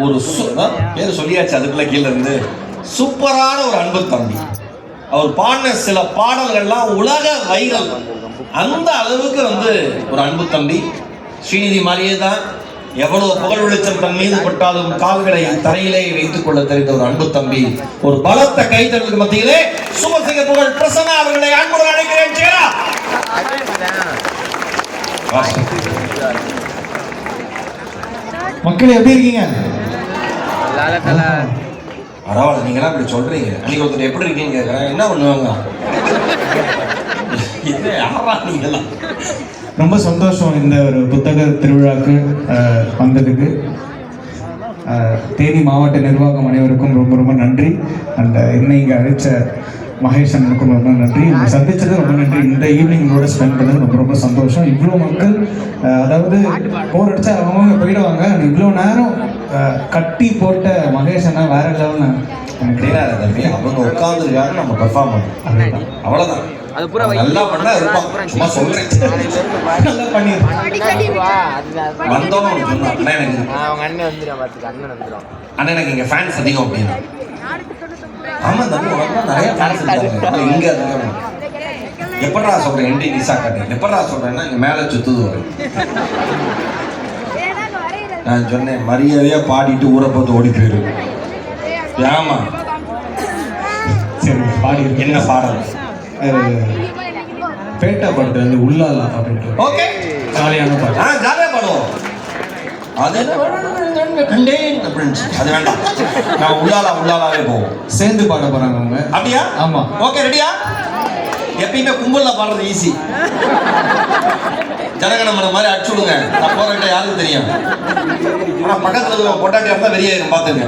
ஒரு பேர் சொல்லியாச்சு, அதுக்குள்ள கீழே இருந்து சூப்பரான ஒரு அன்பு தம்பி. அவர் பாடின சில பாடல்கள்லாம் உலக வைரல். அந்த அளவுக்கு ஒரு அன்பு தம்பி. ஸ்ரீநிதி மாதிரியே தான். எவ்வளவு புகழ் வெளிச்சம் தன் மீது பட்டாலும் கால்களை தரையிலே வைத்துக் கொள்ள தெரிந்த ஒரு அன்பு தம்பி. ஒரு பலத்த கைத்தறலுக்கு மத்தியிலே சுமசிங்க புகழ் பிரசன்னா அவர்களை அன்புடன் அழைக்கிறேன். மக்கள் எப்படி இருக்கீங்க? பரவாயில்ல, நீங்களாம் இப்படி சொல்றீங்க. அன்னைக்கு ஒருத்தர் எப்படி இருக்கீங்க என்ன பண்ணுவாங்க? நீங்களாம் ரொம்ப சந்தோஷம் இந்த ஒரு புத்தக திருவிழாக்கு வந்ததுக்கு. தேனி மாவட்ட நிர்வாகம் அனைவருக்கும் ரொம்ப ரொம்ப நன்றி. அண்ட் இன்னைக்கு அழைச்ச மகேஷ் அண்ணனுக்கும் ரொம்ப நன்றி. இந்த சந்திச்சது ரொம்ப நன்றி. இந்த ஈவினிங்கோட ஸ்பெண்ட் பண்ணது ரொம்ப ரொம்ப சந்தோஷம். இவ்வளோ மக்கள், அதாவது போர் அடிச்சா அவங்க போயிடுவாங்க. இவ்வளோ நேரம் கட்டி போட்ட மகேஷ் அண்ணா வேற லெவல்னு எனக்கு தெரியாது தம்பி. அவங்க உட்காந்துருக்காங்க, நம்ம பெர்ஃபார்ம் பண்ணோம், அவ்வளோதான். நல்லா பண்ணா இருப்பான். சும்மா சொல்றேன், நல்லா பண்ணிருப்பான். வந்தோம் அண்ணா, எனக்கு இங்க ஃபேன்ஸ் அதிகம் அப்படின்னு. ஆமா தம்பி, நிறைய ஃபேன்ஸ் இருக்காங்க இங்க. எப்படா சொல்றேன் என்டி நிசா காட்டு, எப்படா சொல்றேன்னா இங்க மேல சுத்துது. நான் சொன்னேன் மரியாதையா பாடிட்டு ஊரை பார்த்து ஓடி போயிரு. ஆமா சரி, பாடி என்ன பாடல்? பேட்டா பாட்டு வந்து உள்ளாலா அப்படின்ட்டு. ஓகே, ஜாலியான பாட்டு. ஜாலியா பாடுவோம். அது அது வேண்டாம், நான் உள்ளாலாவே போவோம். சேர்ந்து பாட போறாங்க அவங்க. அப்படியா? ஆமா. ஓகே, ரெடியா? எப்பயுமே கும்பல்ல பாடுறது ஈஸி. ஜனகணமன மாதிரி அடிச்சு விடுங்க, நான் போறேன் யாருக்கு தெரியும். ஆனா பக்கத்துல பொட்டாட்டியா இருந்தா வெளியாயிரும், பாத்துங்க.